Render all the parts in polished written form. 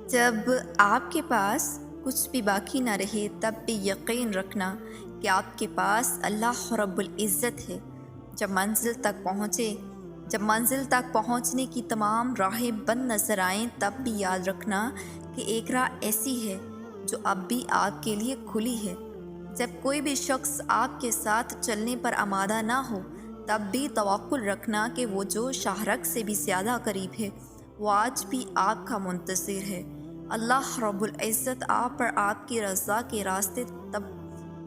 جب آپ کے پاس کچھ بھی باقی نہ رہے تب بھی یقین رکھنا کہ آپ کے پاس اللہ رب العزت ہے۔ جب منزل تک پہنچنے کی تمام راہیں بند نظر آئیں تب بھی یاد رکھنا کہ ایک راہ ایسی ہے جو اب بھی آپ کے لیے کھلی ہے۔ جب کوئی بھی شخص آپ کے ساتھ چلنے پر آمادہ نہ ہو تب بھی توکل رکھنا کہ وہ جو شاہرگ سے بھی زیادہ قریب ہے وہ آج بھی آپ کا منتظر ہے۔ اللہ رب العزت آپ پر آپ کی رضا کے راستے تب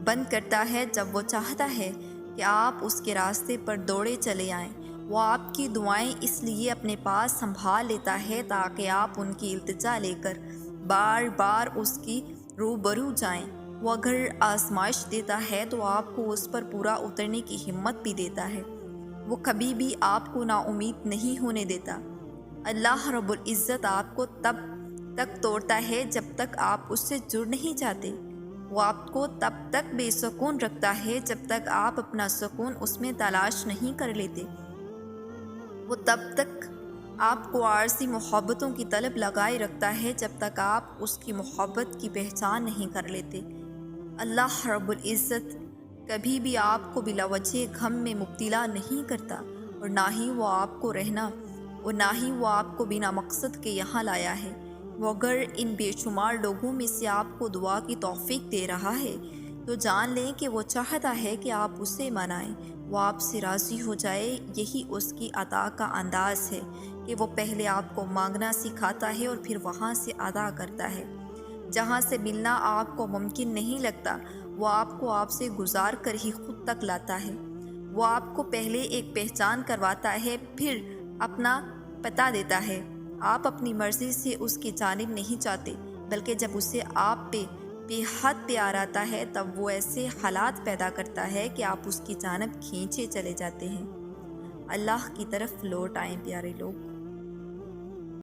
بند کرتا ہے جب وہ چاہتا ہے کہ آپ اس کے راستے پر دوڑے چلے آئیں۔ وہ آپ کی دعائیں اس لیے اپنے پاس سنبھال لیتا ہے تاکہ آپ ان کی التجا لے کر بار بار اس کی روبرو جائیں۔ وہ اگر آزمائش دیتا ہے تو آپ کو اس پر پورا اترنے کی ہمت بھی دیتا ہے۔ وہ کبھی بھی آپ کو نا امید نہیں ہونے دیتا۔ اللہ رب العزت آپ کو تب تک توڑتا ہے جب تک آپ اس سے جڑ نہیں جاتے۔ وہ آپ کو تب تک بے سکون رکھتا ہے جب تک آپ اپنا سکون اس میں تلاش نہیں کر لیتے۔ وہ تب تک آپ کو عارضی محبتوں کی طلب لگائے رکھتا ہے جب تک آپ اس کی محبت کی پہچان نہیں کر لیتے۔ اللہ رب العزت کبھی بھی آپ کو بلا وجہ غم میں مبتلا نہیں کرتا اور نہ ہی وہ آپ کو بنا مقصد کے یہاں لایا ہے۔ وہ اگر ان بے شمار لوگوں میں سے آپ کو دعا کی توفیق دے رہا ہے تو جان لیں کہ وہ چاہتا ہے کہ آپ اسے منائیں، وہ آپ سے راضی ہو جائے۔ یہی اس کی عطا کا انداز ہے کہ وہ پہلے آپ کو مانگنا سکھاتا ہے اور پھر وہاں سے عطا کرتا ہے۔ جہاں سے ملنا آپ کو ممکن نہیں لگتا وہ آپ کو آپ سے گزار کر ہی خود تک لاتا ہے۔ وہ آپ کو پہلے ایک پہچان کرواتا ہے پھر اپنا پتہ دیتا ہے۔ آپ اپنی مرضی سے اس کی جانب نہیں جاتے بلکہ جب اسے آپ پہ بے حد پیار آتا ہے تب وہ ایسے حالات پیدا کرتا ہے کہ آپ اس کی جانب کھینچے چلے جاتے ہیں۔ اللہ کی طرف لوٹ آئیں پیارے لوگ۔